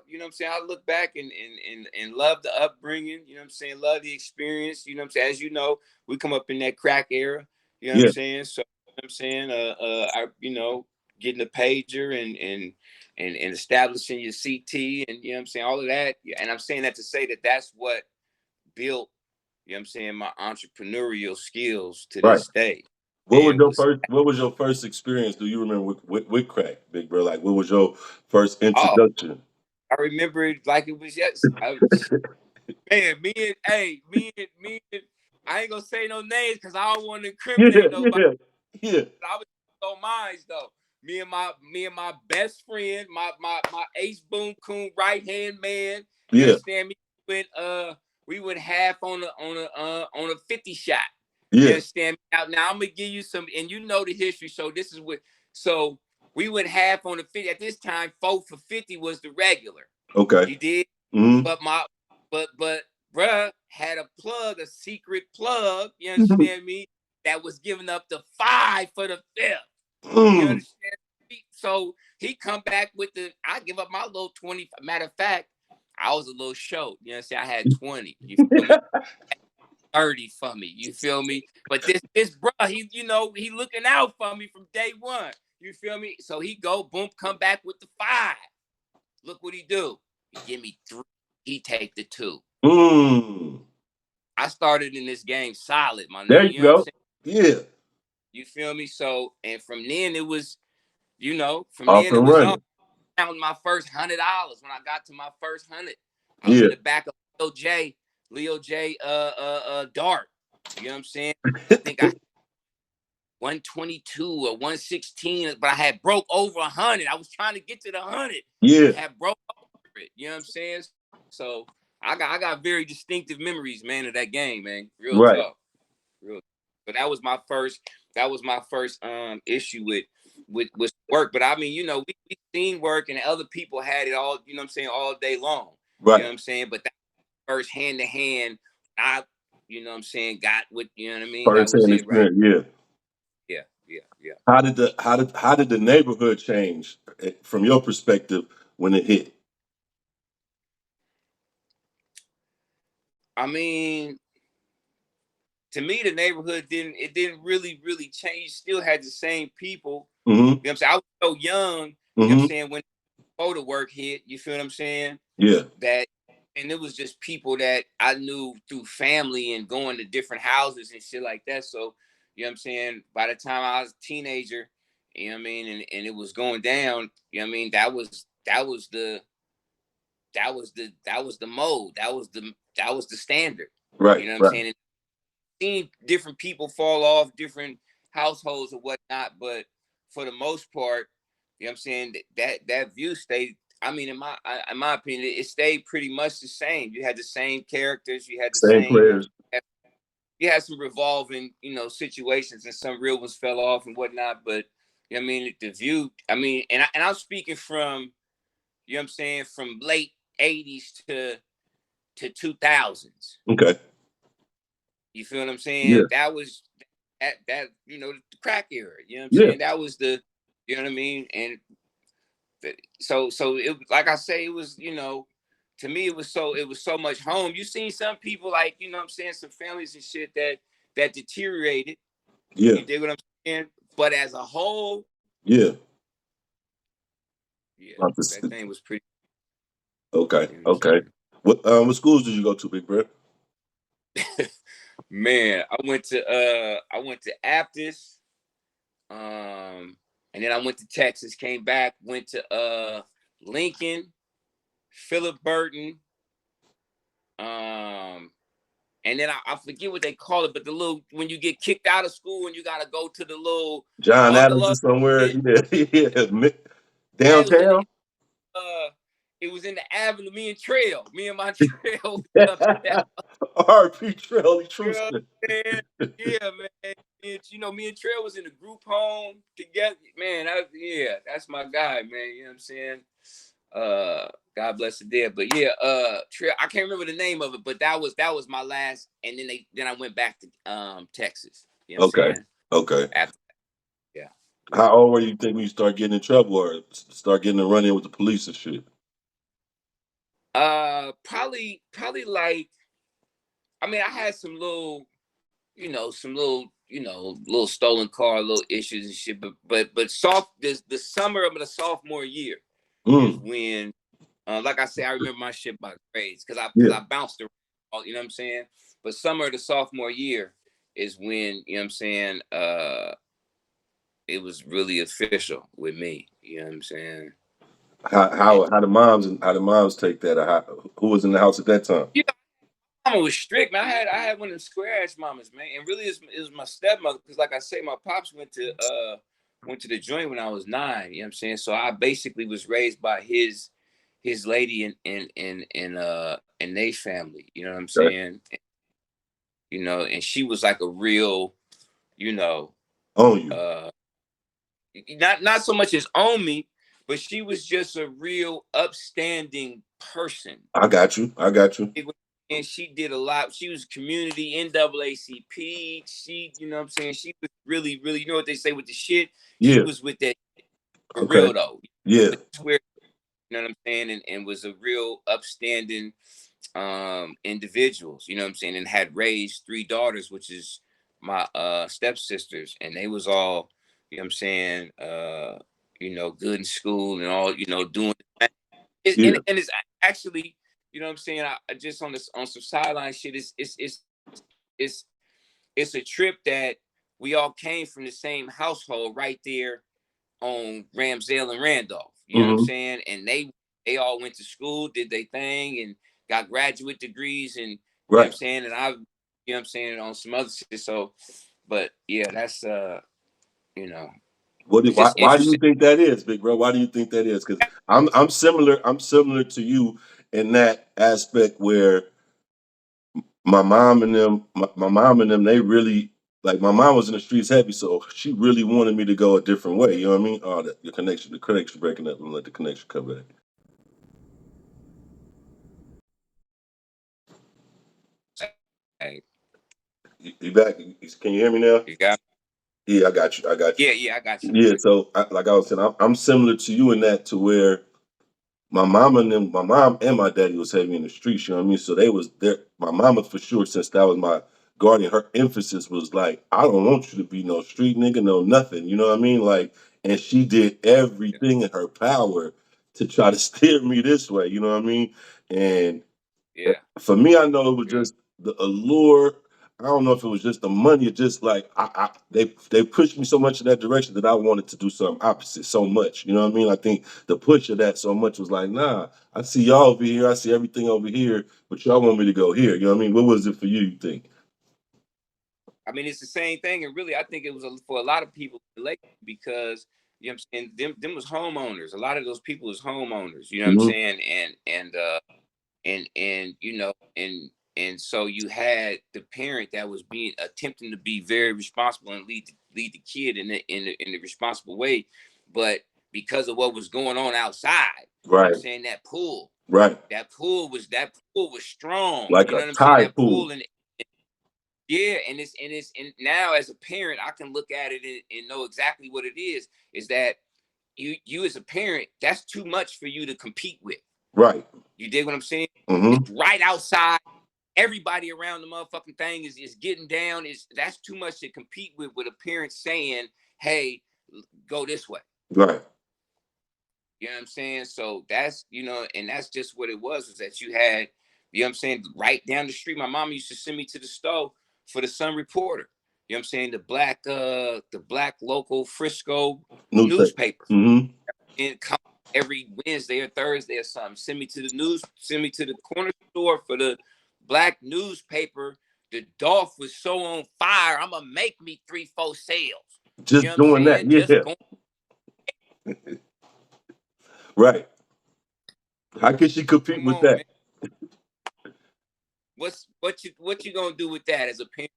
you know what I'm saying, I look back and love the upbringing, you know what I'm saying, love the experience, you know what I'm saying. As you know, we come up in that crack era, you know what I'm Yeah, saying. So you know what I'm saying, I getting a pager and establishing your CT and you know what I'm saying, all of that. And I'm saying that to say that that's what built, you know what I'm saying, my entrepreneurial skills to right. this day. What was And your was first? What was your first experience? Do you remember with crack, big bro? Like, what was your first oh, introduction? I remember it like it was yes. Man, I ain't gonna say no names because I don't want to Yeah, incriminate nobody. yeah, yeah, I was on mines though. Me and my best friend, my ace boom coon right hand man. You yeah, understand me? We went half on a 50 shot. You yeah. understand me? Now I'm gonna give you some, and you know the history. So this is what. So we went half on the 50. At this time, 4 for 50 was the regular. Okay. You did, Mm-hmm. but but bruh had a plug, a secret plug. You understand me? That was giving up the 5 for the 5th. You Mm. understand? So he come back with the. I give up my little 20. Matter of fact, I was a little short. You know what I'm saying? I had 20. You feel me? 30 for me. You feel me? But this bro, he looking out for me from day one. You feel me? So he go boom, come back with the 5. Look what he do. He give me 3. He take the 2. Mm. I started in this game solid, my There nigga. you You know what I'm go. saying? Yeah. You feel me? So, and from then it was, from Off then it and was on. running. Counting my first $100 when I got to my first 100. I was Yeah. in the back of Leo J Dart. You know what I'm saying? I think I 122 or 116, but I had broke over 100. I was trying to get to the 100. Yeah. Had broke over it. You know what I'm saying? So I got very distinctive memories, man, of that game, man. Real Right. talk. Real. But that was my first issue with work. But I mean, we seen work and other people had it all, you know what I'm saying, all day long. You know Right. what I'm saying? But that first hand to hand, I, you know what I'm saying, got what, you know what I mean? That First was hand it right. experience. Yeah. Yeah, yeah, yeah. How did the neighborhood change from your perspective when it hit? I mean, to me, the neighborhood didn't really change. Still had the same people. Mm-hmm. You know what I'm saying? I was so young, you know what I'm Mm-hmm. saying, when photo work hit, you feel what I'm saying? Yeah. That and it was just people that I knew through family and going to different houses and shit like that. So, you know what I'm saying? By the time I was a teenager, you know what I mean, and it was going down, you know what I mean, that was the mode. That was the standard. Right. You know what I'm Right. saying? And seeing different people fall off, different households or whatnot, but for the most part, you know what I'm saying, that view stayed. I mean, in my opinion, it stayed pretty much the same. You had the same characters, you had the Same same, players. you had some revolving, situations, and some real ones fell off and whatnot. But you know what I mean, the view. I mean, and I'm speaking from, you know what I'm saying, from late '80s to 2000s. Okay. You feel what I'm Yeah. saying? That was that the crack era. You know what I'm Yeah. saying? That was the, you know what I mean? And so it, like I say, it was, to me it was so much home. You seen some people, like, you know what I'm saying, some families and shit that deteriorated. Yeah. You dig what I'm saying? But as a whole, Yeah. yeah, Not that this- thing was pretty. Okay. You know Okay. What schools did you go to, big bro? what I'm saying? Man, I went to Aptis, um, and then I went to Texas, came back, went to Lincoln, Philip Burton, um, and then I forget what they call it, but the little, when you get kicked out of school and you gotta go to the little John Adams bungalow. or somewhere? Shit. Yeah. Yeah. Yeah, it was in the Downtown. uh it was in the avenue. Me and my trail was up in that. R.P. Trail You know what Truster. I'm saying? Yeah, man. Me and Trail was in a group home together. Man, that's my guy, man. You know what I'm saying? Uh, God bless the dead. But yeah, Trail, I can't remember the name of it, but that was my last, and then I went back to Texas. You know what I'm Okay. saying? Okay. After, yeah, yeah. How old were you think when you start getting in trouble or start getting to run in with the police and shit? Probably like, I mean, I had some little, little stolen car, little issues and shit. But the summer of the sophomore year is Mm. when, like I say, I remember my shit by grades because Yeah. I bounced around, you know what I'm saying. But summer of the sophomore year is when, you know what I'm saying, it was really official with me. You know what I'm saying. And How the moms take that? Or who was in the house at that time? you know, mama was strict, man. I had one of them square ass mamas, man. And really, it was my stepmother because, like I say, my pops went to the joint when I was 9. You know what I'm saying. So I basically was raised by his lady and they family. You know what I'm Right. saying. And she was like a real, you know, On you. uh, not so much as on me, but she was just a real upstanding person. I got you. I got you. And she did a lot. She was community NAACP. She, you know what I'm saying? She was really, really, you know what they say with the shit? She Yeah. was with that for Okay. real though. Yeah. Swear, you know what I'm saying? And was a real upstanding individuals, you know what I'm saying, and had raised 3 daughters, which is my stepsisters, and they was all, you know what I'm saying, good in school and all, doing it, Yeah. and it's actually, you know what I'm saying, I just on some sideline shit, it's it's a trip that we all came from the same household right there on Ramsdale and Randolph. You know what I'm Hmm. saying? And they all went to school, did their thing, and got graduate degrees, and you know what I'm Right. saying. And I, you know what I'm saying, on some other shit. So, but yeah, that's you know, it's just Why do you interesting. think that is, big bro? Why do you think that is? Because I'm similar. I'm similar to you in that aspect where my mom and them, they really like my mom was in the streets heavy, so she really wanted me to go a different way. You know what I mean? Oh, the connection breaking up. I'm gonna let the connection come back. Hey, You back? Can you hear me now? you got Yeah, I got you. I got you. yeah, I got you. Yeah. So, like I was saying, I'm similar to you in that to where my mom and my daddy was heavy in the streets, you know what I mean? So they was there. My mama for sure, since that was my guardian, her emphasis was like, I don't want you to be no street nigga, no nothing. You know what I mean? Like, and she did everything in her power to try to steer me this way, you know what I mean? And Yeah, for me, I know it was yeah. just the allure. I don't know if it was just the money, or just like they pushed me so much in that direction that I wanted to do something opposite so much. You know what I mean? I think the push of that so much was like, nah, I see y'all over here, I see everything over here, but y'all want me to go here. You know what I mean? What was it for you? You think? I mean, it's the same thing, and really, I think it was for a lot of people relate because you know what I'm saying. Them was homeowners. A lot of those people was homeowners. You know what I'm Hmm. saying, and and so you had the parent that was being attempting to be very responsible and lead the kid in the responsible way, but because of what was going on outside, you know what I'm Right, saying, right. that pool was strong, Like you know a what I'm saying, tide that pool. pool. And yeah, and now as a parent I can look at it and know exactly what it is that you as a parent, that's too much for you to compete with. Right. You dig what I'm saying? Hmm. It's right outside. Everybody around the motherfucking thing is getting down. Is That's too much to compete with a parent saying, "Hey, go this way." Right. You know what I'm saying? So that's, and that's just what it was that you had. You know what I'm saying? Right down the street, my mom used to send me to the store for the Sun Reporter. You know what I'm saying? The black local Frisco Newspaper. newspaper, Hmm. and come every Wednesday or Thursday or something. Send me to the corner store for the black newspaper. The Dolph was so on fire. I'm gonna make me 3-4 sales. You know Just what I'm doing that. saying? Just Yeah. going. Right. How can she compete Come with on, that? man. What you gonna do with that as a parent?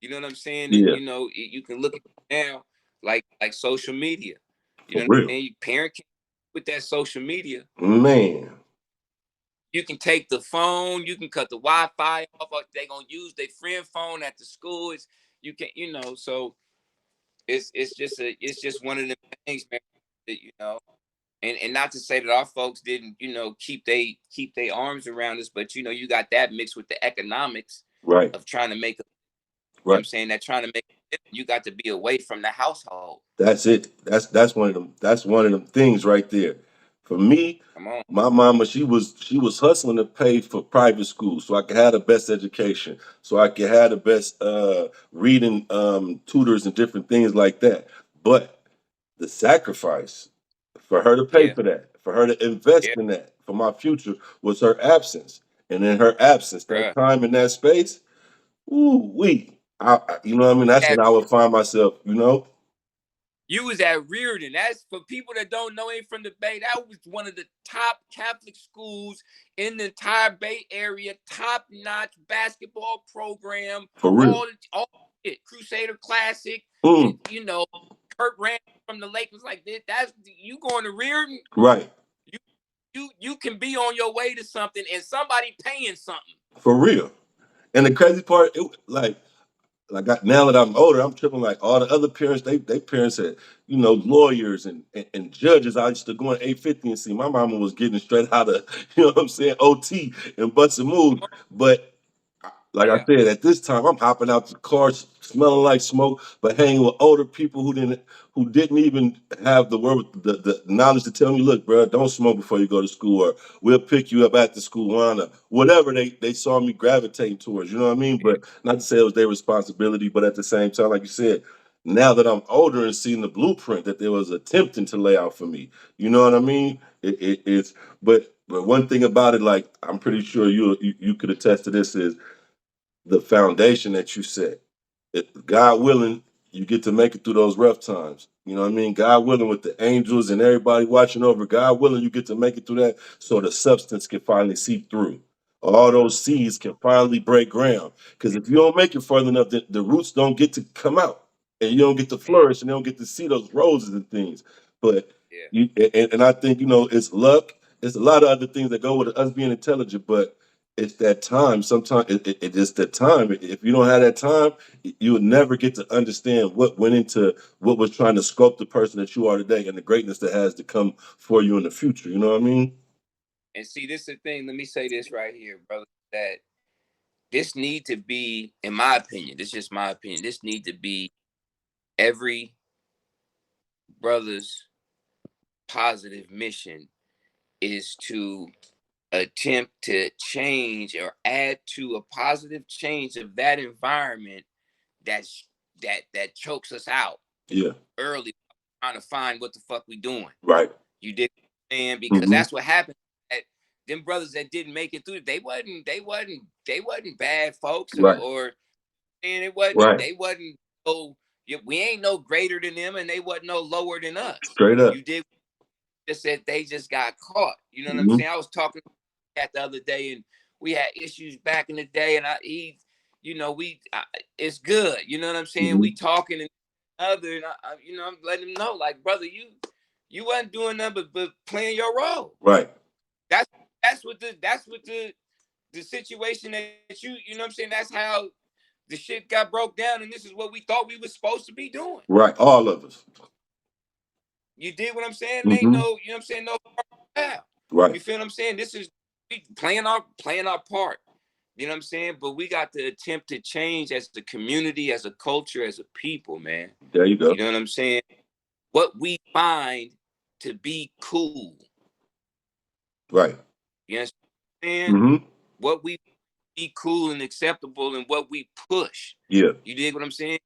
You know what I'm saying? And Yeah. you can look at it now like social media. You For know what I'm real. saying? You parent can with that social media. Man. You can take the phone, you can cut the Wi-Fi off. Or they gonna use their friend phone at the school. It's you can so it's just one of the things, man. That, and not to say that our folks didn't, keep they arms around us, but you got that mixed with the economics Right, of trying to make right. I'm saying that trying to make you got to be away from the household. That's it. That's one of them. That's one of them things right there. For me, Come on. my mama, she was hustling to pay for private school so I could have the best education, so I could have the best reading tutors and different things like that. But the sacrifice for her to pay Yeah, for that, for her to invest yeah, in that, for my future was her absence. And in her absence, that bruh. time and that space, ooh, you know what I mean? That's At when I would find myself, You was at Reardon. That's for people that don't know, ain't from the Bay. That was one of the top Catholic schools in the entire Bay Area. Top notch basketball program. for real. All it. Crusader Classic. Mm, Kurt Rambis from the Lakers. Like this. That's you going to Reardon. right. You you can be on your way to something, and somebody paying something. For real. And the crazy part, now that I'm older, I'm tripping like all the other parents, they parents had, lawyers and judges. I used to go in 850 and see my mama was getting straight out of, what I'm saying, OT and busting moves. But like I Yeah. said, at this time, I'm hopping out the car, smelling like smoke, but hanging with older people who didn't even have the knowledge to tell me, look, bro, don't smoke before you go to school, or we'll pick you up at the school line, or whatever they saw me gravitating towards. You know what I mean? Yeah. But not to say it was their responsibility, but at the same time, like you said, now that I'm older and seeing the blueprint that they was attempting to lay out for me, you know what I mean? It's but one thing about it, like I'm pretty sure you could attest to this, is the foundation that you set. God willing, you get to make it through those rough times. You know what I mean? God willing, with the angels and everybody watching over, God willing, you get to make it through that so the substance can finally seep through. All those seeds can finally break ground. Because if you don't make it further enough, the roots don't get to come out and you don't get to Man. flourish and they don't get to see those roses and things. But Yeah. and I think, it's luck. It's a lot of other things that go with us being intelligent, but it's that time. Sometimes it is that time. If you don't have that time, you would never get to understand what went into what was trying to sculpt the person that you are today and the greatness that has to come for you in the future. You know what I mean? And see, this is the thing. Let me say this right here, brother. That this need to be, in my opinion, this is just my opinion. This need to be every brother's positive mission is to attempt to change or add to a positive change of that environment that's that chokes us out Yeah. early, trying to find what the fuck we doing. Right. You did, man, because Hmm. that's what happened. That them brothers that didn't make it through, they wasn't bad folks, or Right. and it wasn't Right. they wasn't oh we ain't no greater than them, and they wasn't no lower than us. Straight up. You did just said they just got caught. You know what I'm Hmm. saying? I was talking that the other day, and we had issues back in the day, and it's good. You know what I'm saying? We Hmm. talking and other, and I'm letting them know, like, brother, you wasn't doing nothing but playing your role. Right. That's that's what the situation that you know what I'm saying. That's how the shit got broke down, and this is what we thought we was supposed to be doing. Right. All of us. You did what I'm saying? It ain't Hmm. no, you know what I'm saying, no how. Right. You feel what I'm saying? This is we playing our part. You know what I'm saying? But we got to attempt to change as a community, as a culture, as a people, man. There you You go. know what I'm saying? What we find to be cool. Right. You know what I'm saying? Hmm. What we be cool and acceptable, and what we push. Yeah. You dig what I'm saying?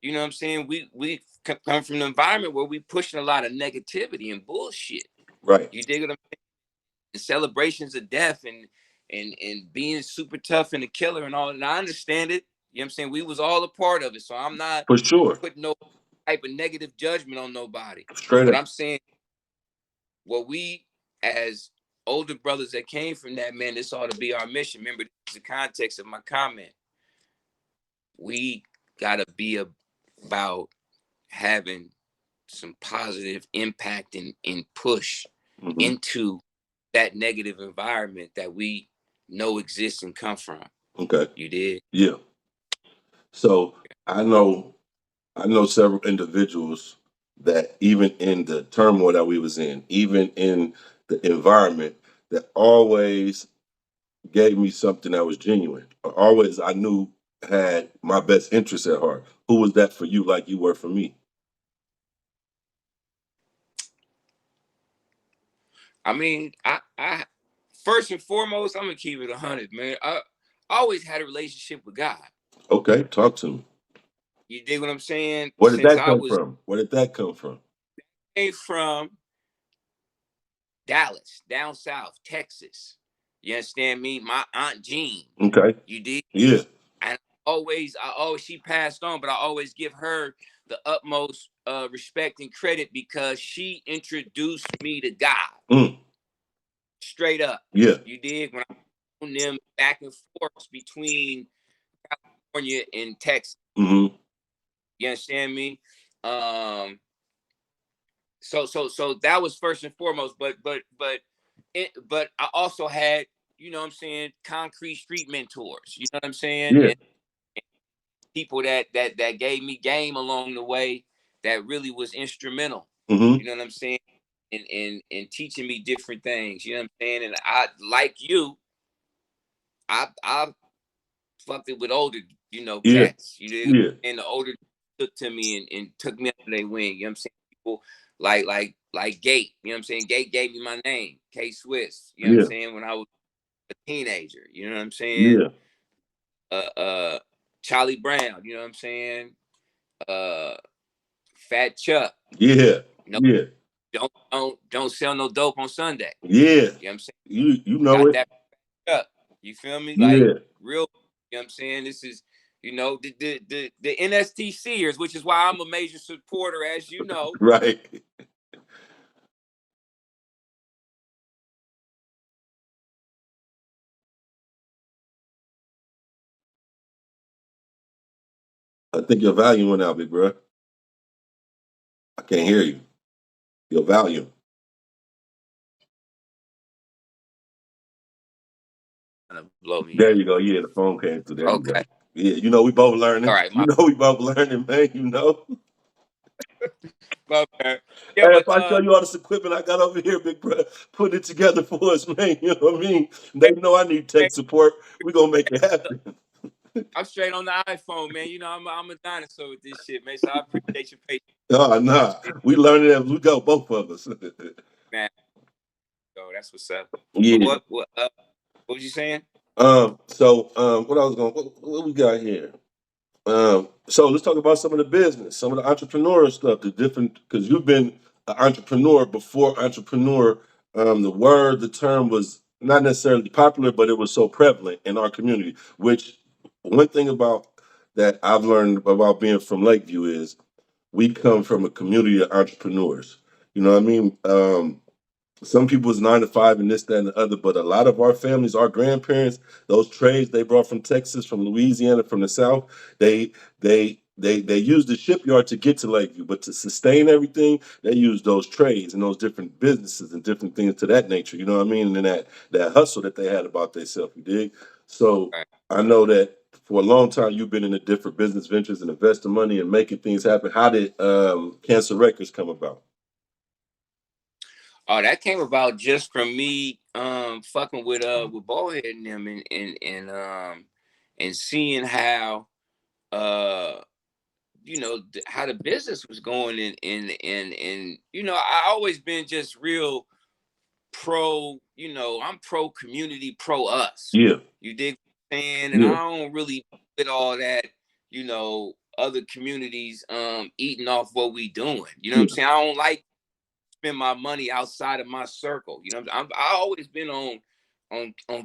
You know what I'm saying? We come from an environment where we pushing a lot of negativity and bullshit. Right. You dig what I'm saying? And celebrations of death, and being super tough and a killer and all. And I understand it. You know what I'm saying? We was all a part of it. So I'm not For sure. putting no type of negative judgment on nobody. Straight But up. I'm saying what we as older brothers that came from that, man, this ought to be our mission. Remember, this is the context of my comment. We gotta be about having some positive impact and push Hmm. into that negative environment that we know exists and come from. Okay. You did? Yeah. So I know I know several individuals that even in the turmoil that we was in, even in the environment, that always gave me something that was genuine. Or always I knew had my best interest at heart. Who was that for you like you were for me? I mean, I first and foremost, I'm gonna keep it 100, man. I always had a relationship with God. Okay, talk to me. You dig what I'm saying? Where did Since that I come was from? Where did that come from? came from Dallas, down south, Texas. You understand me? My aunt Jean. Okay. You did. Yeah. And she passed on, but I always give her the utmost respect and credit because she introduced me to God Mm. straight up. Yeah. You did when I on them back and forth between California and Texas. Mm-hmm. You understand me? Um, so that was first and foremost, but I also had, you know what I'm saying, concrete street mentors, you know what I'm saying? Yeah. And people that gave me game along the way that really was instrumental. Mm-hmm. You know what I'm saying? In teaching me different things. You know what I'm saying? And I like you, I fucked it with older, Yeah. cats. You know, Yeah. and the older took to me and took me under their wing. You know what I'm saying? People like Gate, you know what I'm saying? Gate gave me my name, K Swiss, you know what I'm Yeah. saying, when I was a teenager, you know what I'm saying? Yeah. Charlie Brown, you know what I'm saying? Uh Fat Chuck. Yeah. No, Yeah. don't sell no dope on Sunday. Yeah. You know what I'm saying? You know Got it. that up. You feel me? Like Yeah. real, you know what I'm saying? This is, the NSTCers, which is why I'm a major supporter, as you know. Right. I think your volume went out, big bro. I can't hear you. Your volume. Gonna blow me There up. you go. Yeah, the phone came through. There you go. Okay. Yeah, you know we both All learning. right, You know we both learning, man. You know. my bad. Yeah, Hey, but if I show you all this equipment I got over here, big bro, put it together for us, man. You know what I mean? They know I need tech support. We gonna make it happen. I'm straight on the iPhone, man. You know, I'm a dinosaur with this shit, man. So I appreciate your patience. Oh, nah. We learning as we go, both of us. Man, so that's what's up. But Yeah. what was you saying? What I was going, what we got here? So let's talk about some of the business, some of the entrepreneurial stuff, the different, because you've been an entrepreneur before entrepreneur. The term was not necessarily popular, but it was so prevalent in our community. Which one thing about that I've learned about being from Lakeview is we come from a community of entrepreneurs. You know what I mean? Some people's 9 to 5 and this, that, and the other, but a lot of our families, our grandparents, those trades they brought from Texas, from Louisiana, from the South, they used the shipyard to get to Lakeview, but to sustain everything, they used those trades and those different businesses and different things to that nature. You know what I mean? And that hustle that they had about themselves. You dig? So Right. I know that for a long time you've been in the different business ventures and investing money and making things happen. How did Cancer Records come about? Oh, that came about just from me fucking with Ballhead and them and seeing how uh how the business was going and I always been just real pro, I'm pro community, pro us. Yeah, You dig what I'm saying? And yeah, I don't really with all that, other communities eating off what we doing. You know what I'm yeah. saying? I don't like spend my money outside of my circle. I always been on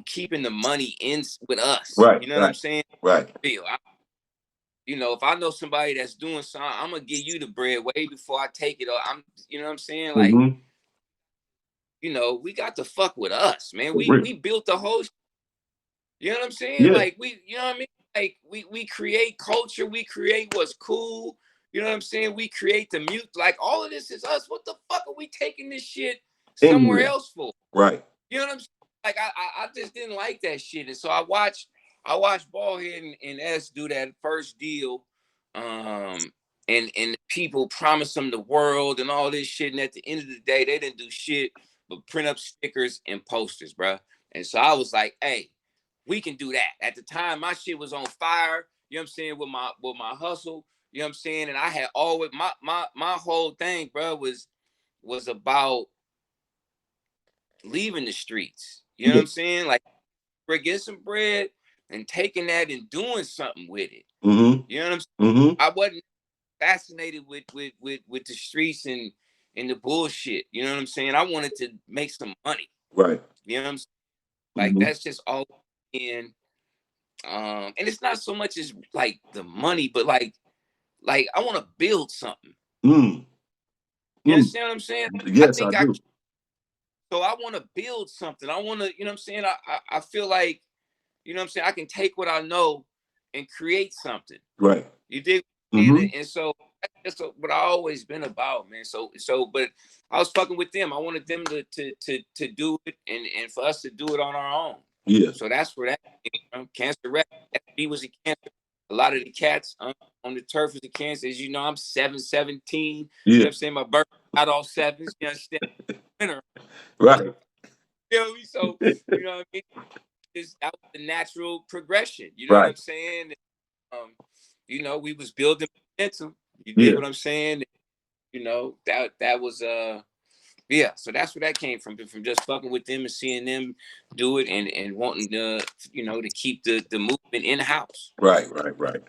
keeping the money in with us. Right, You know what I'm right, saying? right. Feel if I know somebody that's doing something, I'm gonna give you the bread way before I take it. Or you know what I'm saying? Like, Mm-hmm. we got to fuck with us, man. For We real. built the whole. You know what I'm saying? Yeah, Like you know what I mean? Like we create culture, we create what's cool. You know what I'm saying? We create the mute. Like all of this is us. What the fuck are we taking this shit somewhere anywhere. else for? Right. You know what I'm saying? Like I just didn't like that shit, and so I watched Ballhead and S do that first deal, um, and people promised them the world and all this shit, and at the end of the day, they didn't do shit but print up stickers and posters, bro. And so I was like, hey, we can do that. At the time, my shit was on fire. You know what I'm saying, with my hustle. You know what I'm saying, and I had always my whole thing, bro, was about leaving the streets. You know what Yeah. I'm saying, like get some bread and taking that and doing something with it. Mm-hmm. You know what I'm saying? Mm-hmm. I wasn't fascinated with the streets and the bullshit. You know what I'm saying? I wanted to make some money. Right. You know what I'm saying? Like Mm-hmm. that's just all in. And it's not so much as like the money, but like I want to build something. Mm. You Mm. understand what I'm saying? I Yes, I think do. so I want to build something. I want to, you know what I'm saying? I feel like, you know what I'm saying, I can take what I know and create something. Right. You dig? Mm-hmm. And so that's what I always been about, man. But I was fucking with them. I wanted them to do it and for us to do it on our own. Yeah. So that's where that came from. Cancer Rap. SB was a cancer. A lot of the cats on the turf is a cancer. As you know, I'm 7'17". You know Yeah. what I'm saying? My birthday out all sevens. You understand? Winner. Right. You know me? So, you know what I mean? That was the natural progression. You know what Right. I'm saying? Um, you know, we was building momentum. You dig Yeah. what I'm saying? You know, that was yeah, so that's where that came from just fucking with them and seeing them do it and wanting to, you know, to keep the movement in house. Right. Right. Right.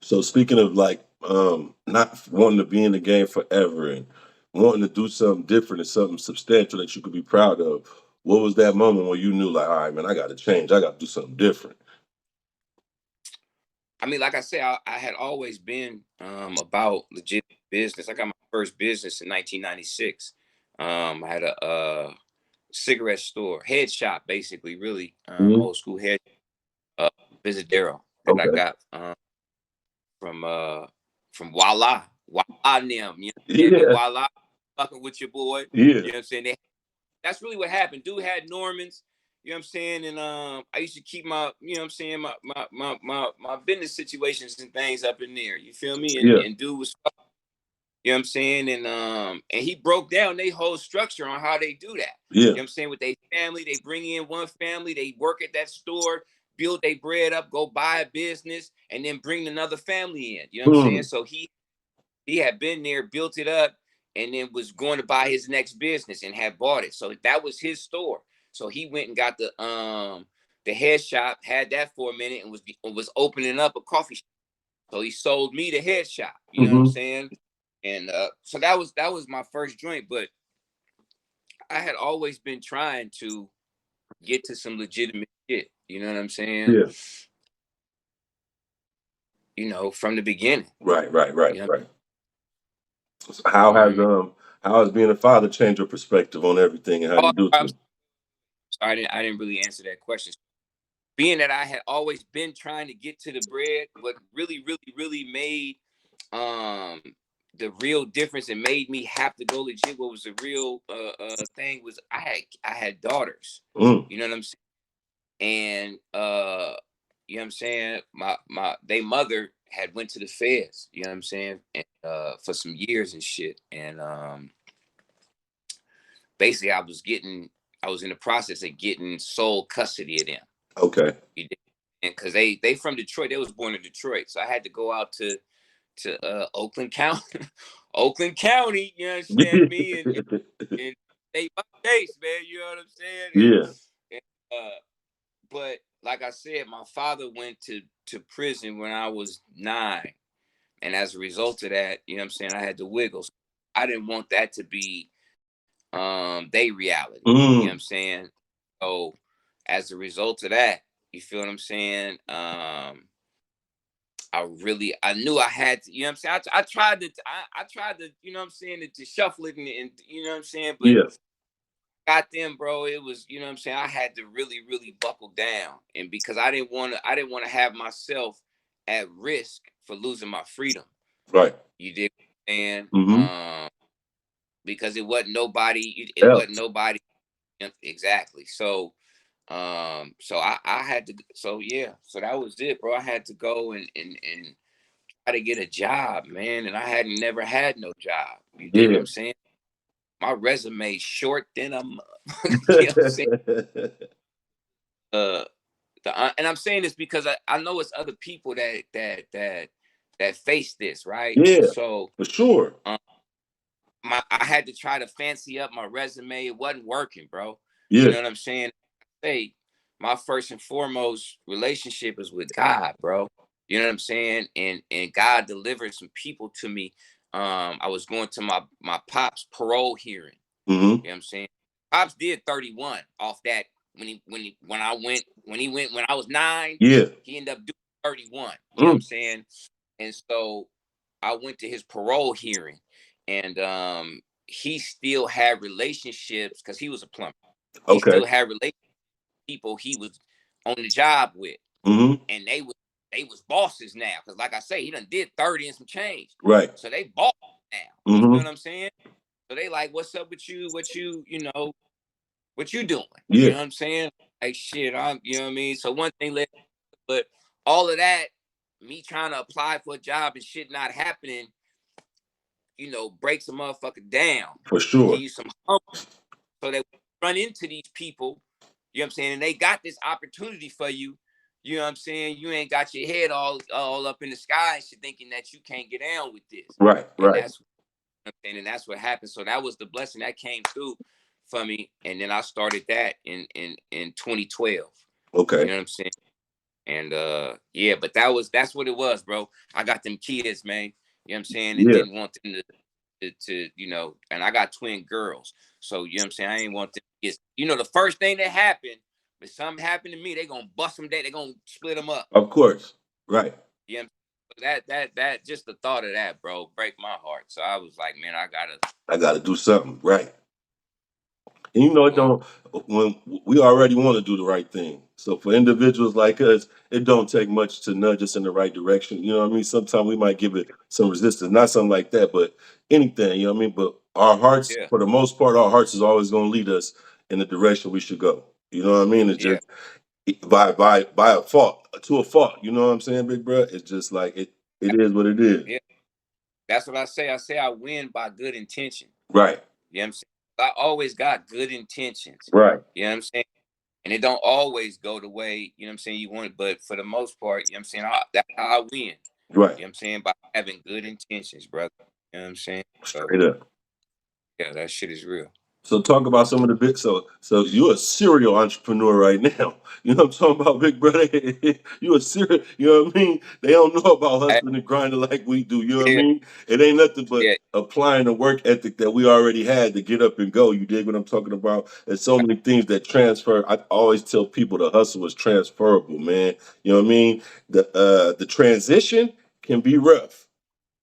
So speaking of like not wanting to be in the game forever and wanting to do something different and something substantial that you could be proud of, what was that moment when you knew like, all right, man, I got to change. I got to do something different. I mean, like I said, I had always been about legit business. I got my first business in 1996. I had a cigarette store, head shop, basically, really Hmm. old school head uh, Visadero that I Okay. got from Voila, Voila them. You know what I'm saying? Big Yeah. Voila, fucking with your boy. Yeah. You know what I'm saying? That's really what happened. Dude had Normans. You know what I'm saying? And I used to keep my, you know what I'm saying, my business situations and things up in there. You feel me? And Yeah. and dude was, you know what I'm saying? And he broke down their whole structure on how they do that. Yeah. You know what I'm saying? With their family, they bring in one family, they work at that store, build their bread up, go buy a business, and then bring another family in. You know what I'm saying? Mm. So he had been there, built it up, and then was going to buy his next business and had bought it. So that was his store. So he went and got the head shop, had that for a minute, and was opening up a coffee shop. So he sold me the head shop. You know what I'm Hmm. saying? And so that was my first joint. But I had always been trying to get to some legitimate shit. You know what I'm saying? Yeah. You know, from the beginning. Right. Right. Right. You know, Right. So you know what I mean? how has being a father changed your perspective on everything and how Oh, you do I'm things? sorry, I didn't really answer that question. Being that I had always been trying to get to the bread, what really made um the real difference and made me have to go legit, what was the real thing was I had daughters. Mm. You know what I'm saying? And you know what I'm saying? My they mother had went to the feds, you know what I'm saying? And for some years and shit. And basically I was in the process of getting sole custody of them. Okay. You did. And because they from Detroit, they was born in Detroit, so I had to go out to Oakland County, Oakland County. You understand me? And state by case, man. You know what I'm saying? Yeah. And but like I said, my father went to prison when I was 9, and as a result of that, you know what I'm saying, I had to wiggle. So I didn't want that to be they reality. You know what I'm Mm. saying? So as a result of that, you feel what I'm saying? I knew I had to, you know what I'm saying? I tried to, you know what I'm saying, to shuffle it and you know what I'm saying, but Yeah. got them, bro. It was, you know what I'm saying, I had to really buckle down. And because I didn't want to have myself at risk for losing my freedom. Right. You did, and Mm-hmm. because it Yeah. wasn't nobody exactly. So I had to, so yeah, so that was it, bro. I had to go and try to get a job, man, and I hadn't never had no job. You dig what Yeah. I'm saying? My resume short than a you know what I'm saying? Uh, and I'm saying this because I know it's other people that face this, right? Yeah, So for sure. um, I had to try to fancy up my resume. It wasn't working, bro. You Yeah. know what I'm saying? Hey, my first and foremost relationship is with God, bro. You know what I'm saying? And God delivered some people to me. I was going to my pop's parole hearing. Mm-hmm. You know what I'm saying? Pops did 31 off that when I was 9, Yeah. he ended up doing 31. You know what I'm Mm. saying? And so I went to his parole hearing, and he still had relationships because he was a plumber. He Okay. still had relationships with people he was on the job with, Mm-hmm. and they was bosses now. Because like I say, he done did 30 and some change, Right. so they bosses now. You feel Mm-hmm. what I'm saying? So they like, what's up with you? What you doing? You Yeah. know what I'm saying? Like shit, you know what I mean? So one thing led, but all of that, me trying to apply for a job and shit not happening, breaks a motherfucker down For and give sure. you some hope so that we run into these people, you know what I'm saying? And they got this opportunity for you. You know what I'm saying? You ain't got your head all up in the sky and shit thinking that you can't get down with this. Right. And Right. that's what happened. So that was the blessing that came through for me. And then I started that in 2012. You Okay. know what I'm saying? And yeah, but that's what it was, bro. I got them kids, man. You know what I'm saying? And Yeah. didn't want them to and I got twin girls. So you know what I'm saying? I ain't want them kids. The first thing that happened, if something happened to me, they gonna bust them, they gonna split them up. Of course. Right. You know what I'm saying? That just the thought of that, bro, break my heart. So I was like, man, I gotta I got to do something. Right. And you know, it boom. don't, when we already want to do the right thing. So for individuals like us, it don't take much to nudge us in the right direction. You know what I mean? Sometimes we might give it some resistance, not something like that, but anything, you know what I mean? But our hearts, Yeah, for the most part, our hearts is always going to lead us in the direction we should go. You know what I mean? It's yeah, just by a fault, to a fault. You know what I'm saying, big bro? It's just like it is what it is. yeah. That's what I say. I say I win by good intention. Right. You know what I'm saying? I always got good intentions. Right. You know what I'm saying? And it don't always go the way, you know what I'm saying, you want it. But for the most part, you know what I'm saying, that's how I win. You know Right. what I'm saying? By having good intentions, brother. You know what I'm saying? So Straight up. yeah, that shit is real. So talk about some of the big. So you're a serial entrepreneur right now. You know what I'm talking about, big brother. You a serial. You know what I mean. They don't know about Hey, hustling and grinding like we do. You know what I yeah, mean. It ain't nothing but yeah, applying the work ethic that we already had to get up and go. You dig what I'm talking about? There's so many things that transfer. I always tell people the hustle is transferable, man. You know what I mean. The transition can be rough.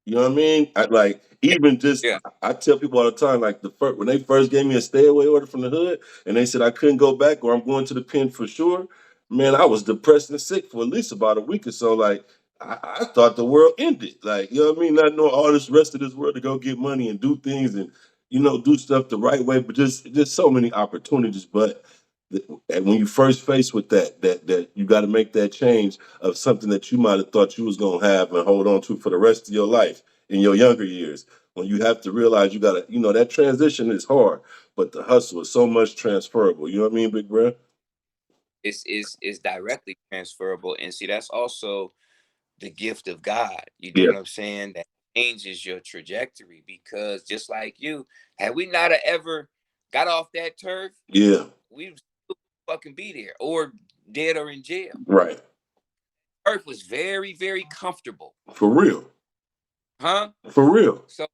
You know what I mean? Like even just yeah, I tell people all the time, like when they first gave me a stay away order from the hood, and they said I couldn't go back or I'm going to the pen for sure. Man, I was depressed and sick for at least about a week or so. Like I thought the world ended. Like you know what I mean? Not knowing all this rest of this world to go get money and do things and do stuff the right way, but just so many opportunities. But and when you first faced with that you got to make that change of something that you might have thought you was gonna have and hold on to for the rest of your life in your younger years. When you have to realize you gotta, that transition is hard, but the hustle is so much transferable. You know what I mean, big bro? it's directly transferable. And see, that's also the gift of God. You dig Yeah, what I'm saying? That changes your trajectory because just like you, had we not have ever got off that turf, yeah, we'd still fucking be there or dead or in jail. right. Earth was very, very comfortable, For real, huh? for real. So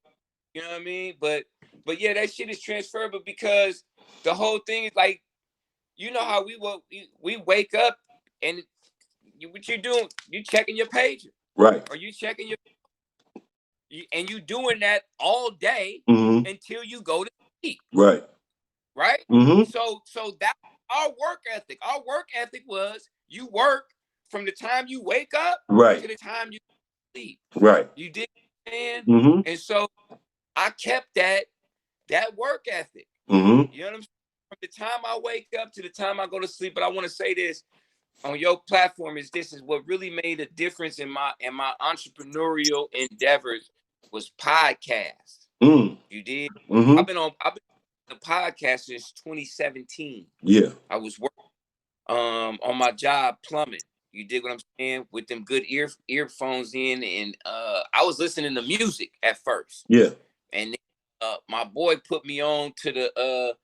you know what I mean? But yeah, that shit is transferable because the whole thing is like, how we wake up and what you doing? You checking your pager Right. or you checking and you doing that all day Mm-hmm. until you go to sleep, Right. right? Mm-hmm. So that our work ethic. Our work ethic was you work from the time you wake up Right. to the time you sleep. Right. You did, man. Mm-hmm. And so I kept that work ethic. Mm-hmm. You know what I'm saying? From the time I wake up to the time I go to sleep. But I want to say this. on your platform is this is what really made a difference in my entrepreneurial endeavors was podcasts. Mm. You did. Mm-hmm. I've been on the podcast since 2017. Yeah. I was working on my job plumbing. You dig what I'm saying? With them good earphones in, and I was listening to music at first, Yeah. and then, my boy put me on to the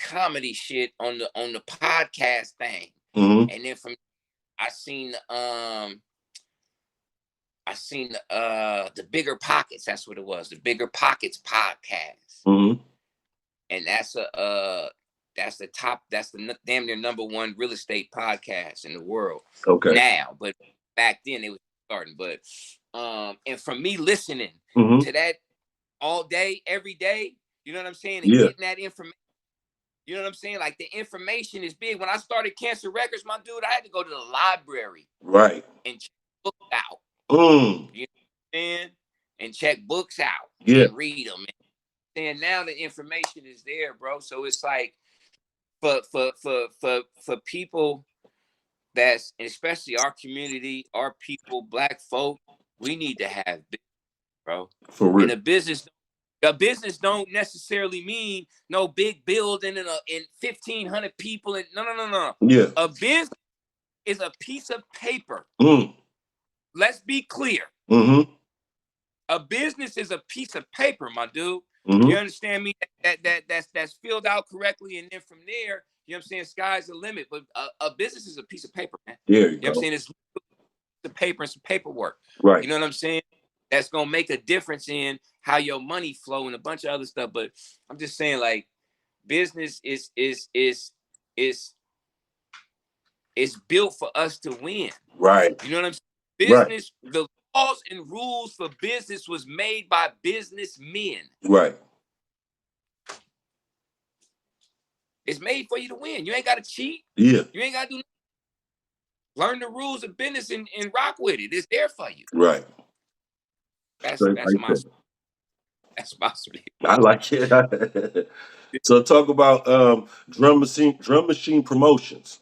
comedy shit on the podcast thing, Mm-hmm. and then from I seen the Bigger Pockets. That's what it was, the Bigger Pockets podcast, Mm-hmm. and that's the damn near number one real estate podcast in the world Okay. now. But back then it was starting. But and from me listening Mm-hmm. to that all day, every day, you know what I'm saying, and Yeah. getting that information. You know what I'm saying? Like the information is big. When I started Cancer Records, my dude, I had to go to the library Right. and check books out. Mm. You know what I'm saying? And check books out Yeah. and read them. And now the information is there, bro. So it's like for people that's, especially our community, our people, black folk, we need to have business, bro. For real. And a business don't necessarily mean no big building and 1,500 people and no. Yeah. A business is a piece of paper. Mm. Let's be clear. Mm-hmm. A business is a piece of paper, my dude. Mm-hmm. You understand me? That's filled out correctly, and then from there, you know what I'm saying, sky's the limit. But a business is a piece of paper, man. There you You know go. what I'm saying? It's the paper and some paperwork. Right. You know what I'm saying? That's gonna make a difference in how your money flow and a bunch of other stuff. But I'm just saying, like, business is built for us to win. Right. You know what I'm saying? Business, right. The laws and rules for business was made by businessmen. Right. It's made for you to win. You ain't got to cheat. Yeah. You ain't got to do nothing. Learn the rules of business and rock with it. It's there for you. Right. That's my speech. I like it. So talk about drum machine promotions.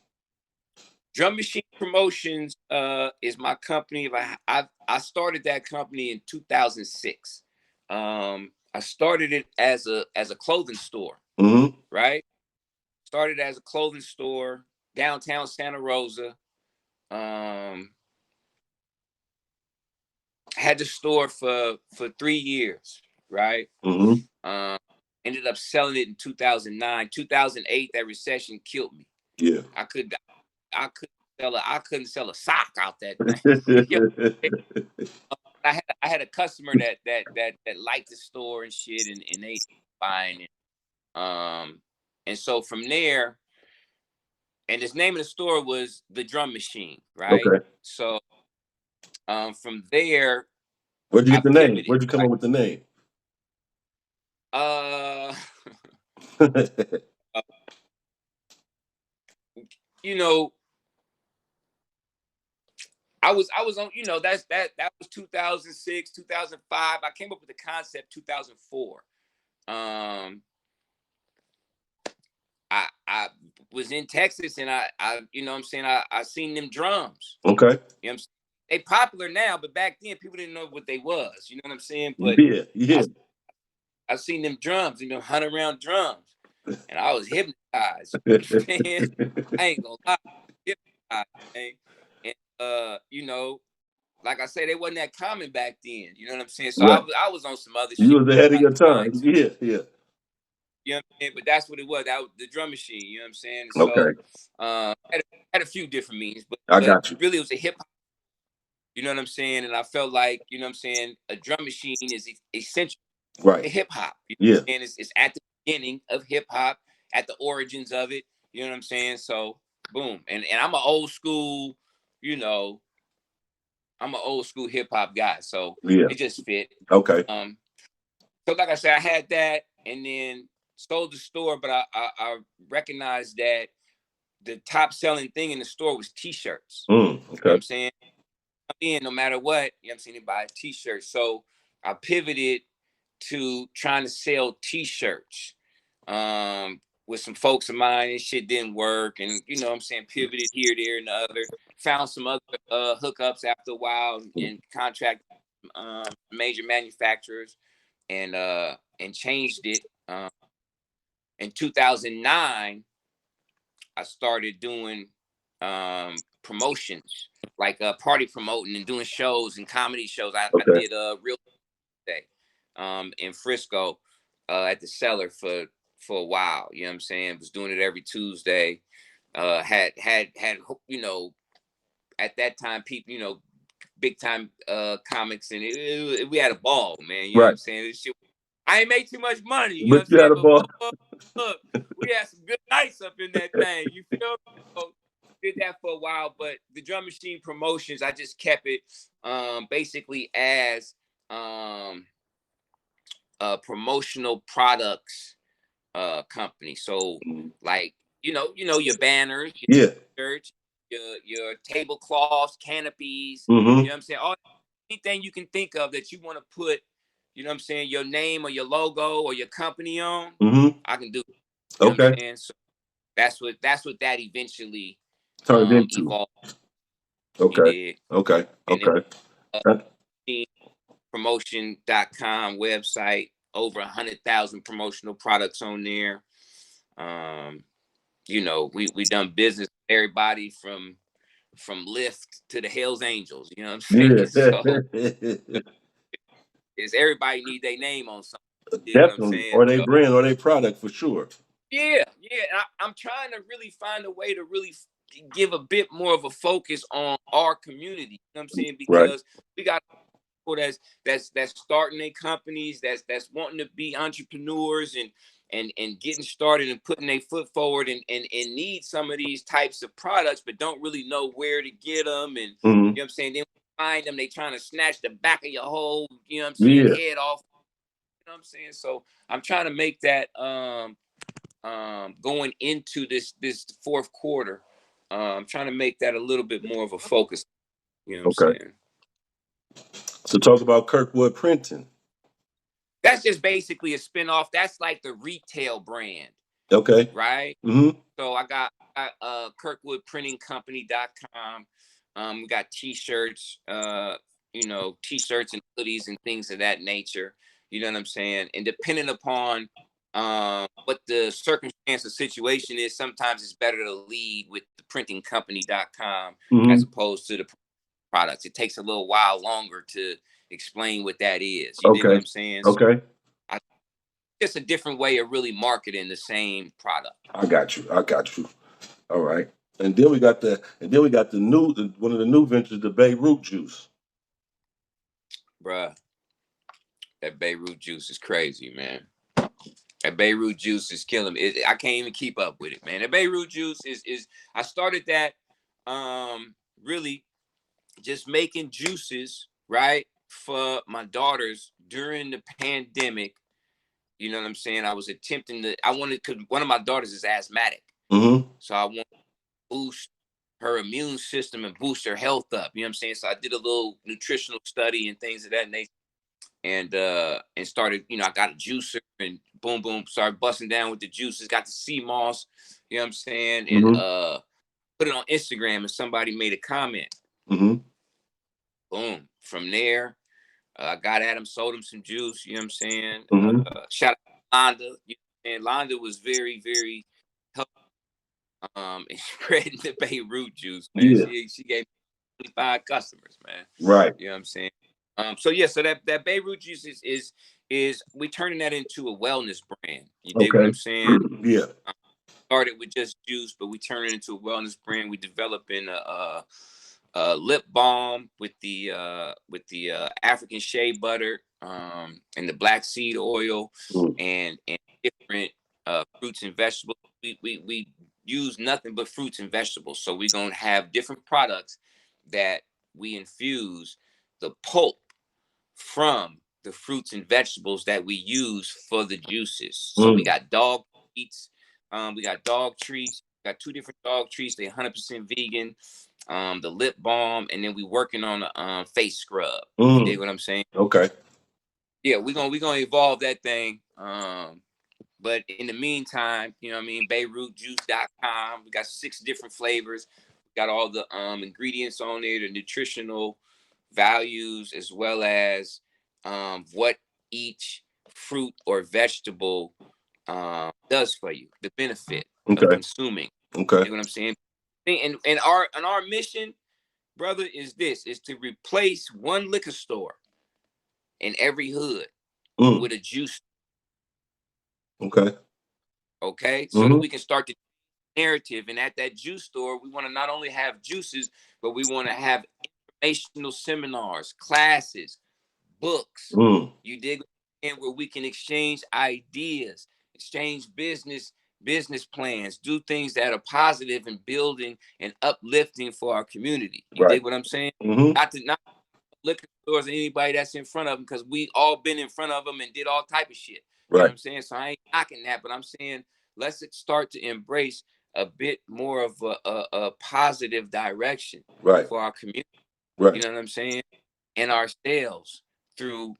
Drum Machine Promotions is my company. I started that company in 2006. I started it as a clothing store, Mm-hmm. right? Started as a clothing store downtown Santa Rosa. Had the store for 3 years, right? Mm-hmm. Ended up selling it in 2009. 2008, that recession killed me. Yeah. I couldn't sell a sock out that thing. I had a customer that liked the store and shit, and they buying it. And so from there, and his name of the store was the Drum Machine, right? Okay. So from there, where'd you get the name? Where'd you come right? up with the name? You know, I was on, you know, that was 2006, 2005. I came up with the concept 2004. I was in Texas, and I you know what I'm saying, I seen them drums. Okay. You know what I'm saying? They popular now, but back then people didn't know what they was. You know what I'm saying? But yeah. I seen them drums, you know, 100-round drums, and I was hypnotized. Man, I ain't gonna lie, hypnotized, man. And you know, like I say, they wasn't that common back then. You know what I'm saying? So right. I was on some other you shit. You was ahead of your time. Yeah. You know what I'm saying? But that's what it was. That was the Drum Machine. You know what I'm saying? Okay. So had a few different meanings, but I got you. Really, it was a hip hop. You know what I'm saying? And I felt like, you know what I'm saying, a drum machine is essential to hip hop. Yeah. And it's at the beginning of hip hop, at the origins of it. You know what I'm saying? So boom. And I'm an old school, you know, I'm an old school hip hop guy. So yeah. It just fit. Okay. So like I said, I had that, and then sold the store, but I recognized that the top selling thing in the store was t-shirts. Okay. You know what I'm saying? In no matter what, you know what I'm saying, they buy a t-shirt. So I pivoted to trying to sell t-shirts. with some folks of mine, and shit didn't work, and you know what I'm saying, pivoted here, there, and the other. Found some other hookups after a while, and contract major manufacturers, and changed it. In 2009, I started doing promotions, like party promoting and doing shows and comedy shows. I did a real day in Frisco at the Cellar for a while. You know what I'm saying? Was doing it every Tuesday. Had you know, at that time people, you know, big time comics, and we had a ball, man. You know what I'm saying? This shit, I ain't made too much money, you know what I'm saying? But look, we had some good nights up in that thing. You feel me? So, did that for a while, but the Drum Machine Promotions, I just kept it basically as promotional products company. So like, you know your banners, your shirts, your tablecloths, canopies, you know what I'm saying? All anything you can think of that you want to put, you know what I'm saying, your name or your logo or your company on, I can do it. You know what I'm saying? So that's what that eventually turned into. evolved. Okay. And then promotion.com website, over 100,000 promotional products on there. You know, we done business with everybody from Lyft to the Hells Angels, you know what I'm saying? So is everybody need their name on something. You know what I'm Definitely. saying? Or they So, brand or they product for sure. yeah. I'm trying to really find a way to really give a bit more of a focus on our community. You know what I'm saying? Because we got people that's starting their companies, that's wanting to be entrepreneurs and getting started and putting their foot forward and need some of these types of products, but don't really know where to get them. And you know what I'm saying? Then find them, they trying to snatch the back of your whole, you know what I'm saying, head off. You know what I'm saying? So I'm trying to make that going into this fourth quarter. I'm trying to make that a little bit more of a focus. You know what I'm saying? So talk about Kirkwood Printing. That's just basically a spinoff. That's like the retail brand. Okay. Right? So I got kirkwoodprintingcompany.com. We got t-shirts, you know, t-shirts and hoodies and things of that nature. You know what I'm saying? And depending upon what the circumstance or situation is, sometimes it's better to lead with the printingcompany.com as opposed to the products. It takes a little while longer to explain what that is. You dig what I'm saying? So just a different way of really marketing the same product. I got you. All right. And then we got the new one of the new ventures, the Beirut juice. Bruh, that Beirut juice is crazy, man. That Beirut juice is killing me. I can't even keep up with it, man. The Beirut juice is I started that really just making juices, right, for my daughters during the pandemic. You know what I'm saying? I was attempting to, because one of my daughters is asthmatic. So I want to boost her immune system and boost her health up. You know what I'm saying? So I did a little nutritional study and things of that nature. And started, you know, I got a juicer and boom, started busting down with the juices, got the sea moss, you know what I'm saying? And put it on Instagram and somebody made a comment. Boom. From there, I got at him, sold him some juice, you know what I'm saying? Shout out to Londa. You know, and Londa was very, very helpful in spreading the Beirut juice, man. She gave me 25 customers, man. Right. You know what I'm saying? So yeah, so that Beirut juice is we turning that into a wellness brand. You dig what I'm saying? Yeah. Started with just juice, but we turn it into a wellness brand. We developing a lip balm with the African shea butter and the black seed oil and different fruits and vegetables. We use nothing but fruits and vegetables. So we're gonna have different products that we infuse the pulp from the fruits and vegetables that we use for the juices. So we got dog treats, we got dog treats, got 2 different dog treats. They're 100% vegan. The lip balm, and then we working on a face scrub. You dig what I'm saying? Okay. Yeah, we gonna evolve that thing. But in the meantime, you know what I mean, BeirutJuice.com. We got 6 different flavors. We got all the ingredients on there, the nutritional values, as well as what each fruit or vegetable does for you, the benefit of Okay. consuming. Okay. You know what I'm saying? And our mission, brother, is to replace one liquor store in every hood Mm. with a juice. Okay. Okay, so that Mm-hmm. we can start the narrative. And at that juice store, we want to not only have juices, but we want to have informational seminars, classes, books. Mm. You dig? And where we can exchange ideas, exchange business plans, do things that are positive and building and uplifting for our community. You Right. dig what I'm saying? Mm-hmm. Not liquor stores and anybody that's in front of them, because we all been in front of them and did all type of shit. You know what Right. I'm saying? So I ain't knocking that, but I'm saying let's start to embrace a bit more of a positive direction Right. for our community. You Right. know what I'm saying? And ourselves, through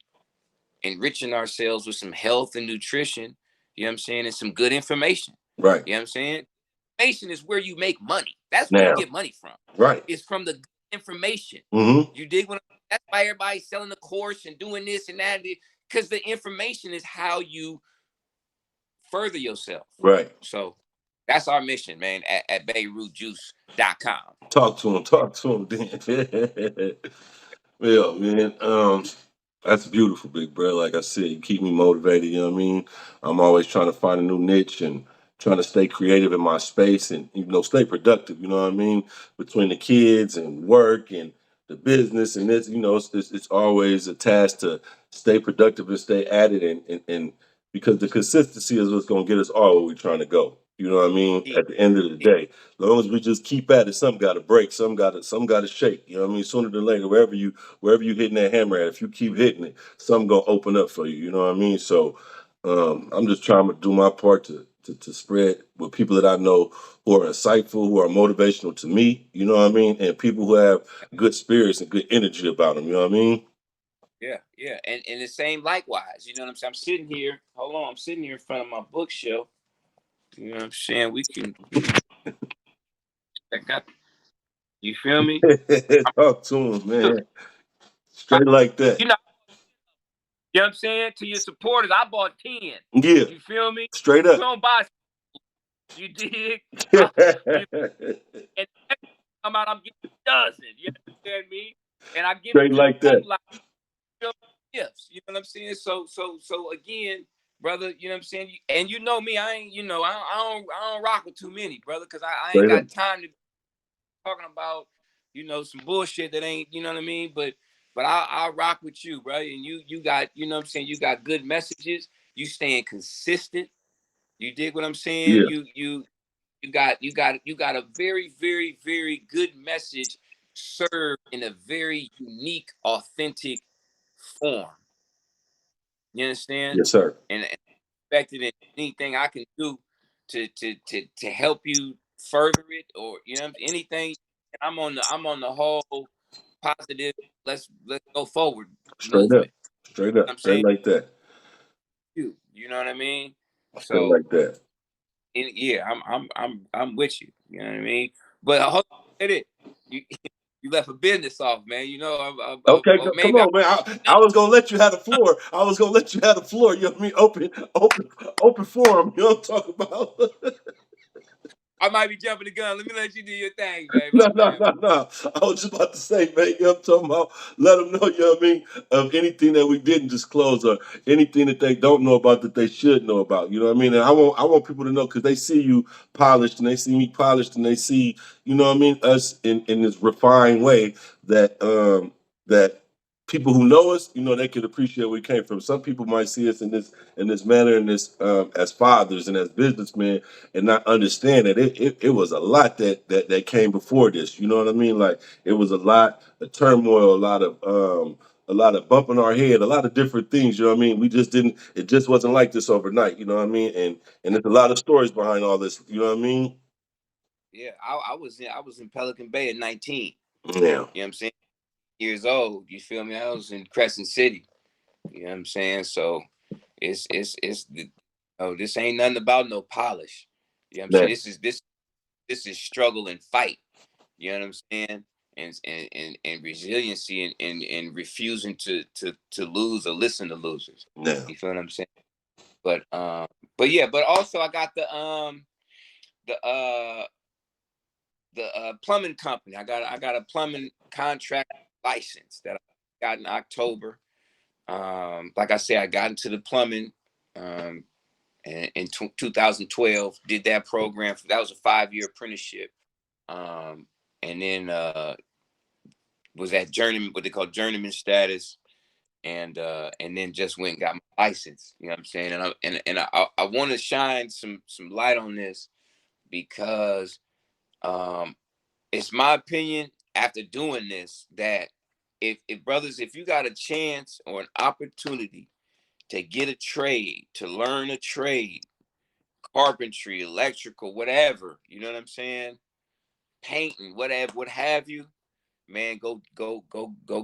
enriching ourselves with some health and nutrition, you know what I'm saying, and some good information. Right. You know what I'm saying? Information is where you make money. That's where you Now. get money from. Right. It's from the information. Mm-hmm. You dig what that's why everybody's selling the course and doing this and that, because the information is how you further yourself. Right. So that's our mission, man, at BeirutJuice.com. Talk to him. Talk to him, Dan. Yeah, man. That's beautiful, big bro. Like I said, you keep me motivated. You know what I mean? I'm always trying to find a new niche and trying to stay creative in my space and stay productive. You know what I mean? Between the kids and work and the business and this, it's always a task to stay productive and stay at it and because the consistency is what's going to get us all where we're trying to go. You know what I mean? At the end of the day, as long as we just keep at it, some got to break, some got to shake. You know what I mean? Sooner than later, wherever you hitting that hammer at, if you keep hitting it, something gonna open up for you. You know what I mean? So I'm just trying to do my part to spread with people that I know who are insightful, who are motivational to me. You know what I mean? And people who have good spirits and good energy about them. You know what I mean? Yeah, yeah. And the same likewise. You know what I'm saying? I'm sitting here, hold on, I'm sitting here in front of my bookshelf. You know what I'm saying? We can check out. You feel me? Talk to them, Look, man. Straight like that. you know, you know what I'm saying? To your supporters, I bought 10. Yeah, You feel me? straight We up. don't buy, you dig? You, and every time I'm out, I'm getting a dozen. You understand me? And I give it Straight to like them that. like gifts. You know what I'm saying? So again, brother, you know what I'm saying? And you know me, I ain't, I don't rock with too many, brother, because I ain't Straight up. got time to be talking about, some bullshit that ain't, you know what I mean? But I'll rock with you, bro. And you got, you know what I'm saying, you got good messages, you staying consistent. You dig what I'm saying? Yeah. You got a very, very, very good message served in a very unique, authentic form. You understand? Yes, sir. And expected in anything I can do to help you further it, or anything. I'm on the whole positive. Let's go forward Straight up. movement. Straight up. I'm Straight saying like that. you know what I mean. Straight So like that. yeah, I'm with you. You know what I mean. But hold on, it you you left a business off, man. Okay, Or come maybe on, man. I was gonna let you have the floor. I was gonna let you have the floor. You know what I mean? Open forum. You know what I'm talking about? I might be jumping the gun. Let me let you do your thing, man. No, My no, bad. no, no. I was just about to say, man, you know what I'm talking about? Let them know, you know what I mean, of anything that we didn't disclose or anything that they don't know about that they should know about. You know what I mean? And I want people to know because they see you polished and they see me polished and they see, you know what I mean, us in this refined way that people who know us, they can appreciate where we came from. Some people might see us in this manner, in this as fathers and as businessmen, and not understand that it was a lot that came before this. You know what I mean? Like it was a lot of turmoil, a lot of bumping our head, a lot of different things. You know what I mean? We just didn't. It just wasn't like this overnight. You know what I mean? And there's a lot of stories behind all this. You know what I mean? Yeah, I was in Pelican Bay at 19. Yeah. You know what I'm saying? Years old. You feel me? I was in Crescent City. You know what I'm saying? So it's Oh, this ain't nothing about no polish. You know what I'm saying? Man, This is struggle and fight. You know what I'm saying? And resiliency and refusing to lose or listen to losers. now, You feel what I'm saying? But yeah, but also I got the plumbing company. I got a plumbing contract license that I got in October. Like I said, I got into the plumbing in 2012. Did that program. That was a 5-year apprenticeship. And then was at journeyman, what they call journeyman status, and then just went and got my license. You know what I'm saying? And I want to shine some light on this because it's my opinion after doing this that if brothers, if you got a chance or an opportunity to get a trade, to learn a trade, carpentry, electrical, whatever, you know what I'm saying? Painting, whatever, what have you, man, go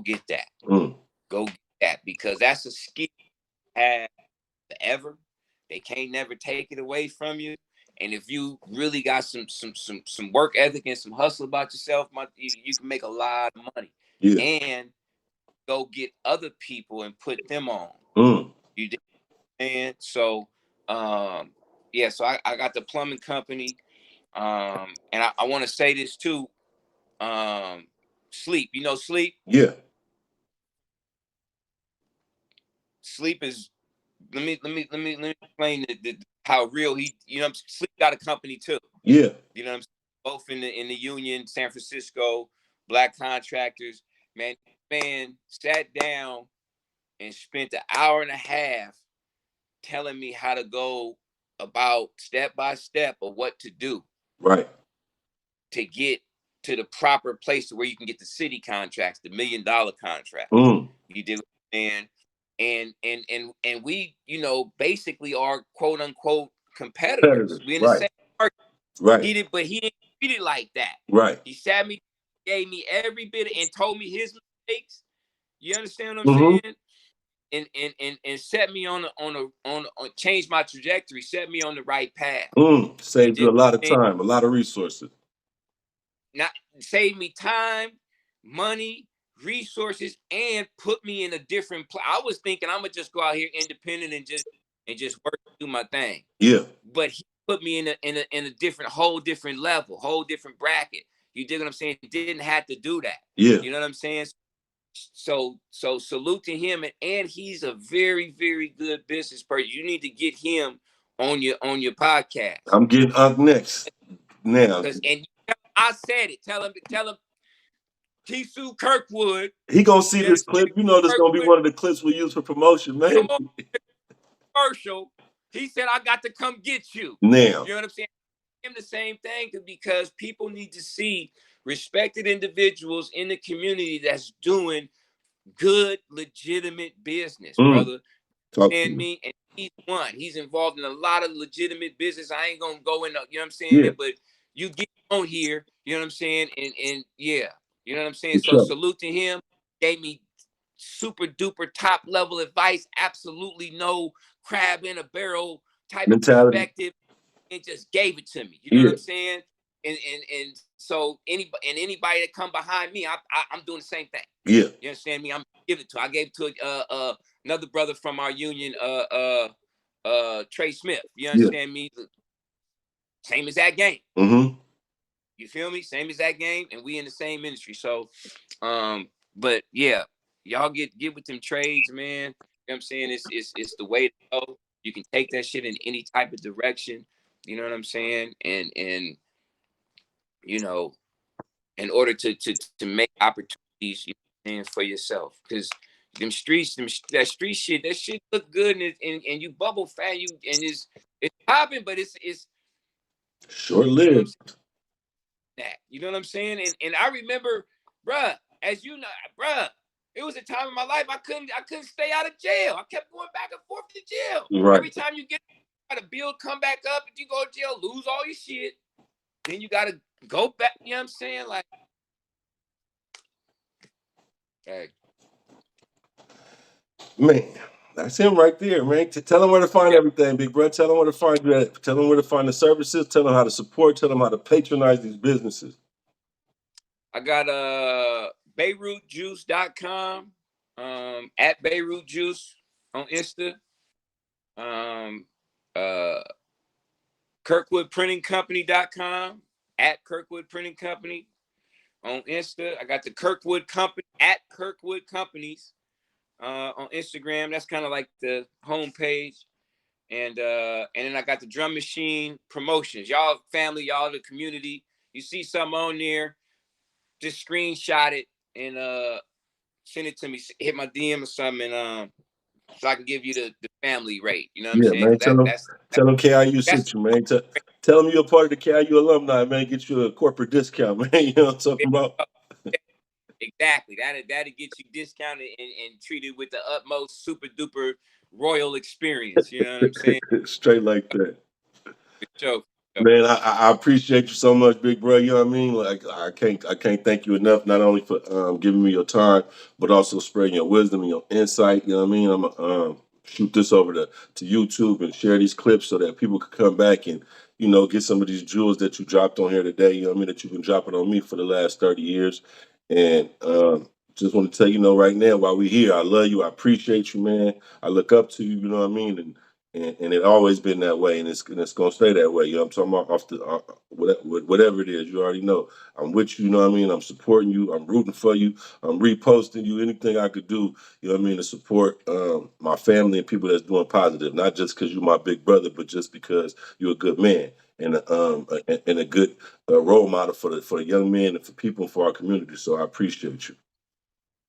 get that. mm, Go get that because that's a skill you have forever. They can't never take it away from you. And if you really got some work ethic and some hustle about yourself, you can make a lot of money. yeah, And go get other people and put them on. mm, You did, man. So yeah, so I got the plumbing company. And I want to say this too. Sleep. You know, sleep. yeah, Sleep is let me explain how real he. You know, Sleep got a company too. yeah, You know what I'm saying? Both in the union, San Francisco, black contractors. Man sat down and spent an hour and a half telling me how to go about step by step of what to do right, to get to the proper place to where you can get the city contracts, the $1 million contracts. mm, You did, and and we, you know, basically are quote unquote competitors. competitors, We in the right, same market. right, He did, but he didn't treat it like that. right, He sat me, gave me every bit, and told me his mistakes. You understand what I'm mm-hmm, saying? And set me on change my trajectory, set me on the right path. You saved you did a lot of and time, a lot of resources. not save me time, money, resources, and put me in a different place. I was thinking I'm gonna just go out here independent and just work do my thing. Yeah, But he put me in a different whole different level, whole different bracket. You dig what I'm saying? He didn't have to do that. yeah, You know what I'm saying? So salute to him, and he's a very very good business person. You need to get him on your podcast I'm getting Unc next now. because and I said it. Tell him kissu Kirkwood. He gonna see You this understand? clip. You know, this gonna be Kirkwood, one of the clips we use for promotion, come man. on, commercial. He said I got to come get you. Now, You know what I'm saying? Him the same thing because people need to see respected individuals in the community that's doing good, legitimate business, mm, brother. talk to And me. me, and he's one. He's involved in a lot of legitimate business. I ain't gonna go in, you know what I'm Yeah, saying? But you get on here, you know what I'm saying? And yeah, you know what I'm saying? for So sure. salute to him. Gave me super duper top level advice. Absolutely no crab in a barrel type of Mentality. perspective. And just gave it to me. You know what Yeah, I'm saying? And so anybody that come behind me, I'm doing the same thing. yeah, You understand me? I'm giving it to. I gave it to another brother from our union, Trey Smith. You yeah. understand me? Same as that game. Mm-hmm. You feel me? Same as that game, and we in the same industry. So, but yeah, y'all get with them trades, man. You know what I'm saying? It's the way to go. You can take that shit in any type of direction. You know what I'm saying? And you know, in order to make opportunities, you know, for yourself, because them streets, that street shit, that shit look good, and you bubble fat, you and it's popping, but it's Short you know what I'm lived. saying? That you know what I'm saying? And I remember, bruh, as you know, bruh, it was a time in my life I couldn't stay out of jail. I kept going back and forth to jail. Right. Every time you get a bill come back up, if you go to jail, lose all your shit, then you gotta go back. You know what I'm saying? Like, hey. Man. That's him right there, man. Tell him where to find Yeah, everything, big bro. Tell him where to find you at. Tell him where to find the services. Tell him how to support. Tell him how to patronize these businesses. I got BeirutJuice.com, at Beirut Juice on Insta, um, uh, KirkwoodPrintingCompany.com, at Kirkwood Printing Company on Insta. I got the Kirkwood Company at Kirkwood Companies on Instagram. That's kind of like the homepage. And then I got the Drum Machine Promotions. Y'all family, y'all the community. You see something on there, just screenshot it and send it to me. Hit my DM or something, and so I can give you the family rate. You know what I'm Yeah, saying? man. Because Tell him. Tell him KIU that's sent you, man. Tell him you're a part of the KIU alumni, man. Get you a corporate discount, man. You know what I'm talking about? exactly that'll get you discounted and treated with the utmost super duper royal experience. You know what I'm saying? Straight like that. For sure. Man, I appreciate you so much, big bro. You know what I mean? Like I can't thank you enough, not only for giving me your time, but also spreading your wisdom and your insight. You know what I mean? I'm gonna shoot this over to YouTube and share these clips so that people can come back and get some of these jewels that you dropped on here today. You know what I mean? That you've been dropping on me for the last 30 years. And just want to tell you, right now while we're here, I love you. I appreciate you, man. I look up to you. You know what I mean? And it always been that way, and it's gonna stay that way. You know what I'm talking about? Off the whatever it is, you already know. I'm with you. You know what I mean? I'm supporting you. I'm rooting for you. I'm reposting you. Anything I could do, you know what I mean, to support my family and people that's doing positive. Not just because you're my big brother, but just because you're a good man and a good role model for the young men and for people and for our community. So I appreciate you.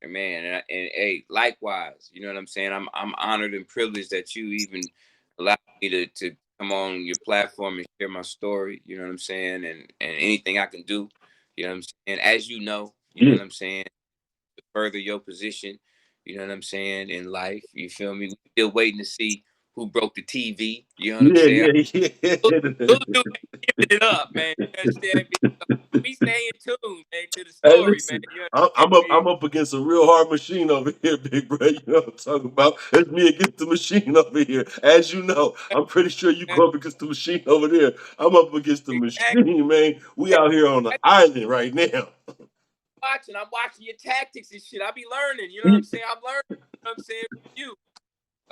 And man, and hey, likewise, you know what I'm saying? I'm honored and privileged that you even allowed me to come on your platform and share my story, you know what I'm saying? And anything I can do, you know what I'm saying? As you know Yeah. what I'm saying, to further your position, you know what I'm saying, in life. You feel me? We still waiting to see who broke the TV, you know what I'm Yeah, saying? yeah, yeah. Little dude giving it up, man. You understand me? So we stay in tune, man, to the Hey, story, man. listen, You understand I'm up. me? I'm up against a real hard machine over here, big bro. You know what I'm talking about? It's me against the machine over here. As you know, I'm pretty sure you go up against the machine over there. I'm up against the Exactly. machine, man. We out here on the island right now. I'm watching your tactics and shit. I be learning, you know what I'm saying? I'm learning, you know what I'm saying, from you.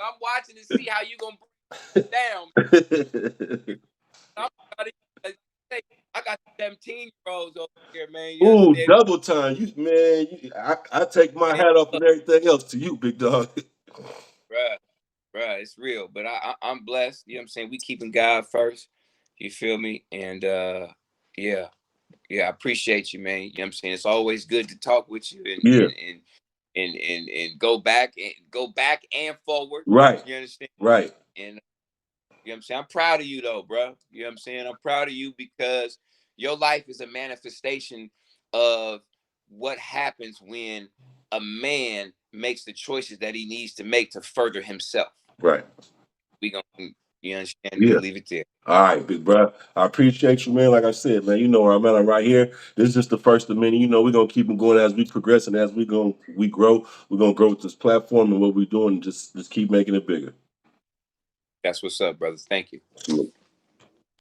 I'm watching to see how you gonna break it down. I'm trying to say, I got 17-year-olds over here, man. You Ooh, understand? double time, you man. I take my Man, hat off and everything else to you, big dog. bruh, it's real. But I'm blessed, you know what I'm saying? We keeping God first. You feel me? And yeah, I appreciate you, man. You know what I'm saying? It's always good to talk with you and Yeah, go back and forward. right, You understand? right, And you know what I'm saying? I'm proud of you though, bro. You know what I'm saying? I'm proud of you because your life is a manifestation of what happens when a man makes the choices that he needs to make to further himself. right. We gonna, you understand? Yeah. We'll leave it there. All right, big bro. I appreciate you, man. Like I said, man, you know where I'm at. I'm right here. This is just the first of many. We're gonna keep them going as we progress and as we grow. We're gonna grow with this platform and what we're doing. Just keep making it bigger. That's what's up, brothers. Thank you.